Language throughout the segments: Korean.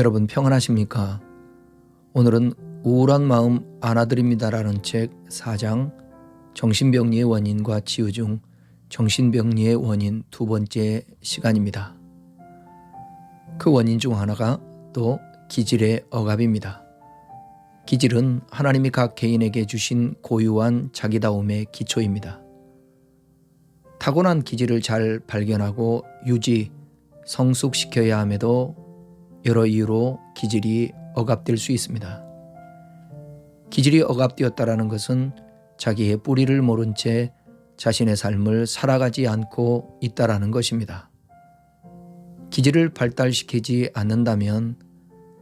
여러분 평안하십니까? 오늘은 우울한 마음 안아드립니다라는 책 4장 정신병리의 원인과 치유 중 정신병리의 원인 두 번째 시간입니다. 그 원인 중 하나가 또 기질의 억압입니다. 기질은 하나님이 각 개인에게 주신 고유한 자기다움의 기초입니다. 타고난 기질을 잘 발견하고 유지, 성숙시켜야 함에도 여러 이유로 기질이 억압될 수 있습니다. 기질이 억압되었다라는 것은 자기의 뿌리를 모른 채 자신의 삶을 살아가지 않고 있다라는 것입니다. 기질을 발달시키지 않는다면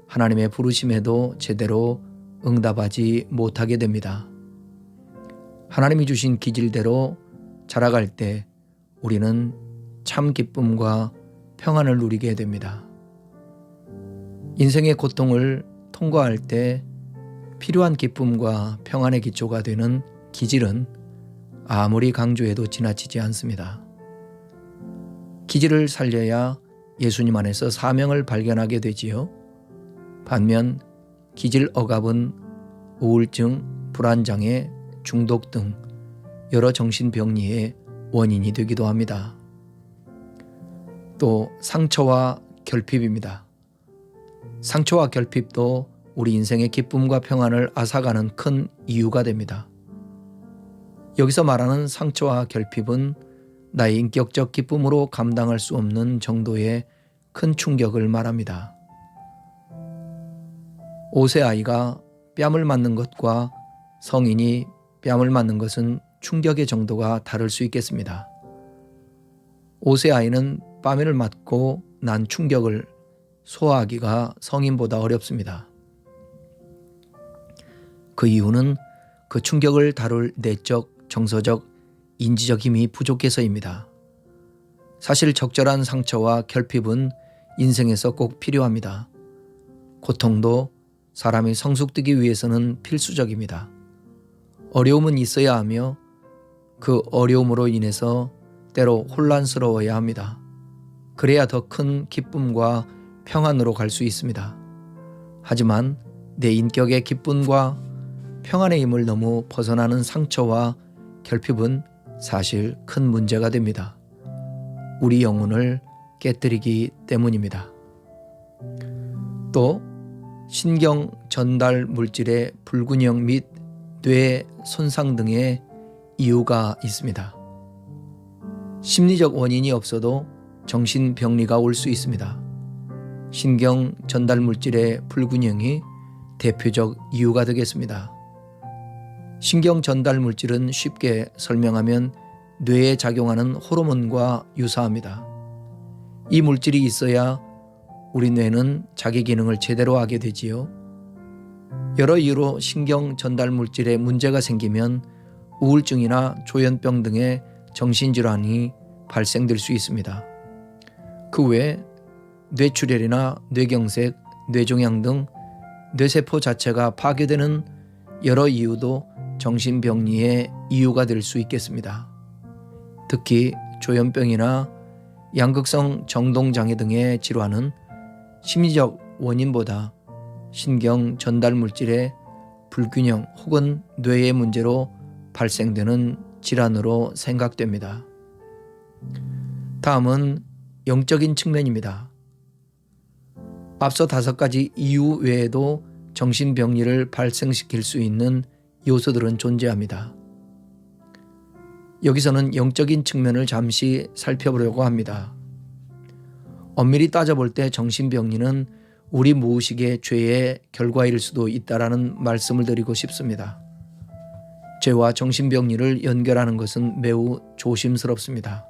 하나님의 부르심에도 제대로 응답하지 못하게 됩니다. 하나님이 주신 기질대로 자라갈 때 우리는 참 기쁨과 평안을 누리게 됩니다. 인생의 고통을 통과할 때 필요한 기쁨과 평안의 기초가 되는 기질은 아무리 강조해도 지나치지 않습니다. 기질을 살려야 예수님 안에서 사명을 발견하게 되지요. 반면 기질 억압은 우울증, 불안장애, 중독 등 여러 정신병리의 원인이 되기도 합니다. 또 상처와 결핍입니다. 상처와 결핍도 우리 인생의 기쁨과 평안을 앗아가는 큰 이유가 됩니다. 여기서 말하는 상처와 결핍은 나의 인격적 기쁨으로 감당할 수 없는 정도의 큰 충격을 말합니다. 5세 아이가 뺨을 맞는 것과 성인이 뺨을 맞는 것은 충격의 정도가 다를 수 있겠습니다. 5세 아이는 뺨을 맞고 난 충격을 소화하기가 성인보다 어렵습니다. 그 이유는 그 충격을 다룰 내적, 정서적, 인지적 힘이 부족해서입니다. 사실 적절한 상처와 결핍은 인생에서 꼭 필요합니다. 고통도 사람이 성숙되기 위해서는 필수적입니다. 어려움은 있어야 하며 그 어려움으로 인해서 때로 혼란스러워야 합니다. 그래야 더 큰 기쁨과 평안으로 갈 수 있습니다. 하지만 내 인격의 기쁨과 평안의 힘을 너무 벗어나는 상처와 결핍은 사실 큰 문제가 됩니다. 우리 영혼을 깨뜨리기 때문입니다. 또 신경 전달 물질의 불균형 및 뇌 손상 등의 이유가 있습니다. 심리적 원인이 없어도 정신병리가 올 수 있습니다. 신경 전달 물질의 불균형이 대표적 이유가 되겠습니다. 신경 전달 물질은 쉽게 설명하면 뇌에 작용하는 호르몬과 유사합니다. 이 물질이 있어야 우리 뇌는 자기 기능을 제대로 하게 되지요. 여러 이유로 신경 전달 물질에 문제가 생기면 우울증이나 조현병 등의 정신질환이 발생될 수 있습니다. 그 외에 뇌출혈이나 뇌경색, 뇌종양 등 뇌세포 자체가 파괴되는 여러 이유도 정신병리의 이유가 될 수 있겠습니다. 특히 조현병이나 양극성 정동장애 등의 질환은 심리적 원인보다 신경 전달 물질의 불균형 혹은 뇌의 문제로 발생되는 질환으로 생각됩니다. 다음은 영적인 측면입니다. 앞서 5가지 이유 외에도 정신병리를 발생시킬 수 있는 요소들은 존재합니다. 여기서는 영적인 측면을 잠시 살펴보려고 합니다. 엄밀히 따져볼 때 정신병리는 우리 무의식의 죄의 결과일 수도 있다라는 말씀을 드리고 싶습니다. 죄와 정신병리를 연결하는 것은 매우 조심스럽습니다.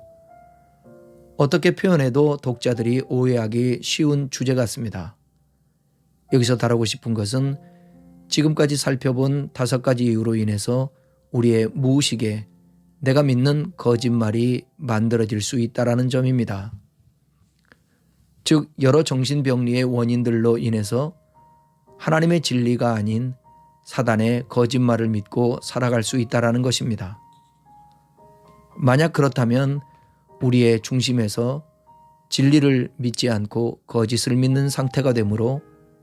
어떻게 표현해도 독자들이 오해하기 쉬운 주제 같습니다. 여기서 다루고 싶은 것은 지금까지 살펴본 5가지 이유로 인해서 우리의 무의식에 내가 믿는 거짓말이 만들어질 수 있다는 점입니다. 즉 여러 정신병리의 원인들로 인해서 하나님의 진리가 아닌 사단의 거짓말을 믿고 살아갈 수 있다는 것입니다. 만약 그렇다면 우리의 중심에서 진리를 믿지 않고 거짓을 믿는 상태가 되므로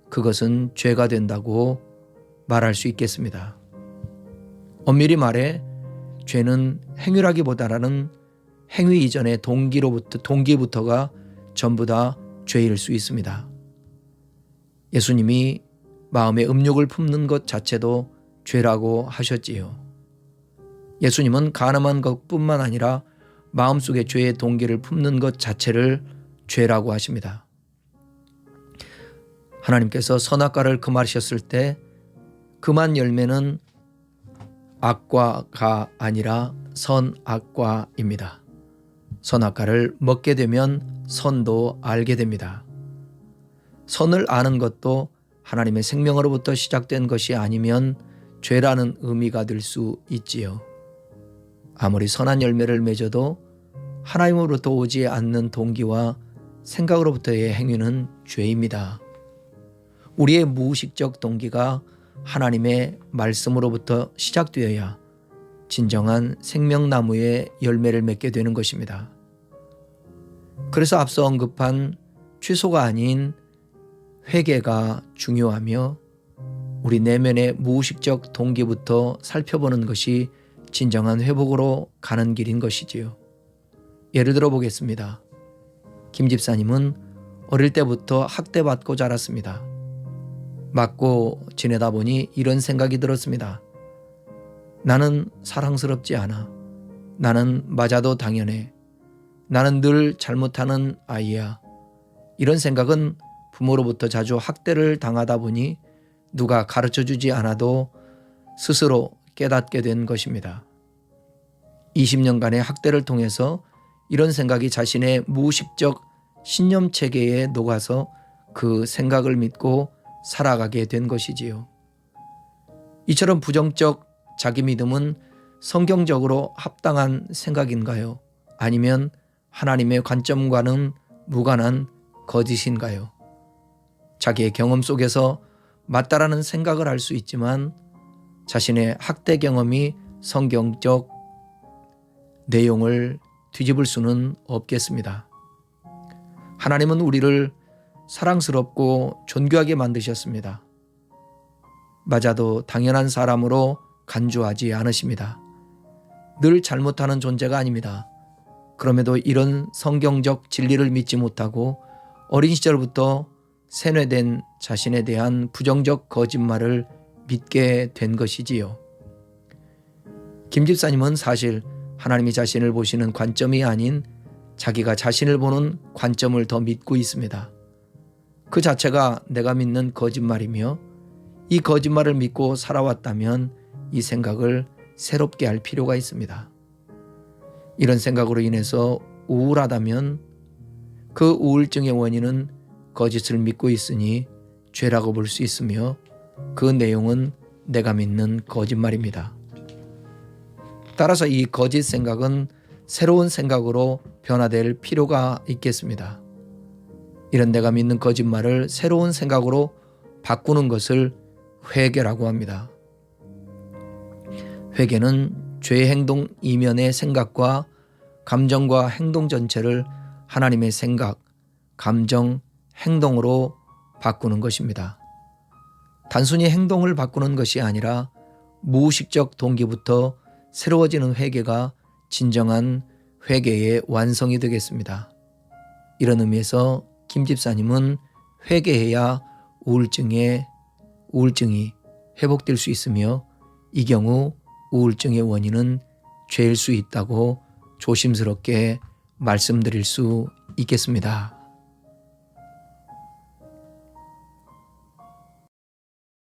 그것은 죄가 된다고 말할 수 있겠습니다. 엄밀히 말해 죄는 행위라기보다는 행위 이전의 동기부터가 전부 다 죄일 수 있습니다. 예수님이 마음에 음욕을 품는 것 자체도 죄라고 하셨지요. 예수님은 간음한 것뿐만 아니라 마음속에 죄의 동기를 품는 것 자체를 죄라고 하십니다. 하나님께서 선악과를 금하셨을 때 금한 열매는 악과가 아니라 선악과입니다. 선악과를 먹게 되면 선도 알게 됩니다. 선을 아는 것도 하나님의 생명으로부터 시작된 것이 아니면 죄라는 의미가 될 수 있지요. 아무리 선한 열매를 맺어도 하나님으로부터 오지 않는 동기와 생각으로부터의 행위는 죄입니다. 우리의 무의식적 동기가 하나님의 말씀으로부터 시작되어야 진정한 생명나무의 열매를 맺게 되는 것입니다. 그래서 앞서 언급한 취소가 아닌 회개가 중요하며 우리 내면의 무의식적 동기부터 살펴보는 것이 진정한 회복으로 가는 길인 것이지요. 예를 들어 보겠습니다. 김 집사님은 어릴 때부터 학대받고 자랐습니다. 맞고 지내다 보니 이런 생각이 들었습니다. 나는 사랑스럽지 않아. 나는 맞아도 당연해. 나는 늘 잘못하는 아이야. 이런 생각은 부모로부터 자주 학대를 당하다 보니 누가 가르쳐주지 않아도 스스로 깨닫게 된 것입니다. 20년간의 학대를 통해서 이런 생각이 자신의 무의식적 신념 체계에 녹아서 그 생각을 믿고 살아가게 된 것이지요. 이처럼 부정적 자기 믿음은 성경적으로 합당한 생각인가요? 아니면 하나님의 관점과는 무관한 거짓인가요? 자기의 경험 속에서 맞다라는 생각을 할 수 있지만 자신의 학대 경험이 성경적 내용을 뒤집을 수는 없겠습니다. 하나님은 우리를 사랑스럽고 존귀하게 만드셨습니다. 맞아도 당연한 사람으로 간주하지 않으십니다. 늘 잘못하는 존재가 아닙니다. 그럼에도 이런 성경적 진리를 믿지 못하고 어린 시절부터 세뇌된 자신에 대한 부정적 거짓말을 믿게 된 것이지요. 김 집사님은 사실 하나님이 자신을 보시는 관점이 아닌 자기가 자신을 보는 관점을 더 믿고 있습니다. 그 자체가 내가 믿는 거짓말이며 이 거짓말을 믿고 살아왔다면 이 생각을 새롭게 할 필요가 있습니다. 이런 생각으로 인해서 우울하다면 그 우울증의 원인은 거짓을 믿고 있으니 죄라고 볼 수 있으며 그 내용은 내가 믿는 거짓말입니다. 따라서 이 거짓 생각은 새로운 생각으로 변화될 필요가 있겠습니다. 이런 내가 믿는 거짓말을 새로운 생각으로 바꾸는 것을 회개라고 합니다. 회개는 죄의 행동 이면의 생각과 감정과 행동 전체를 하나님의 생각, 감정, 행동으로 바꾸는 것입니다. 단순히 행동을 바꾸는 것이 아니라 무의식적 동기부터 새로워지는 회개가 진정한 회개의 완성이 되겠습니다. 이런 의미에서 김 집사님은 회개해야 우울증이 회복될 수 있으며 이 경우 우울증의 원인은 죄일 수 있다고 조심스럽게 말씀드릴 수 있겠습니다.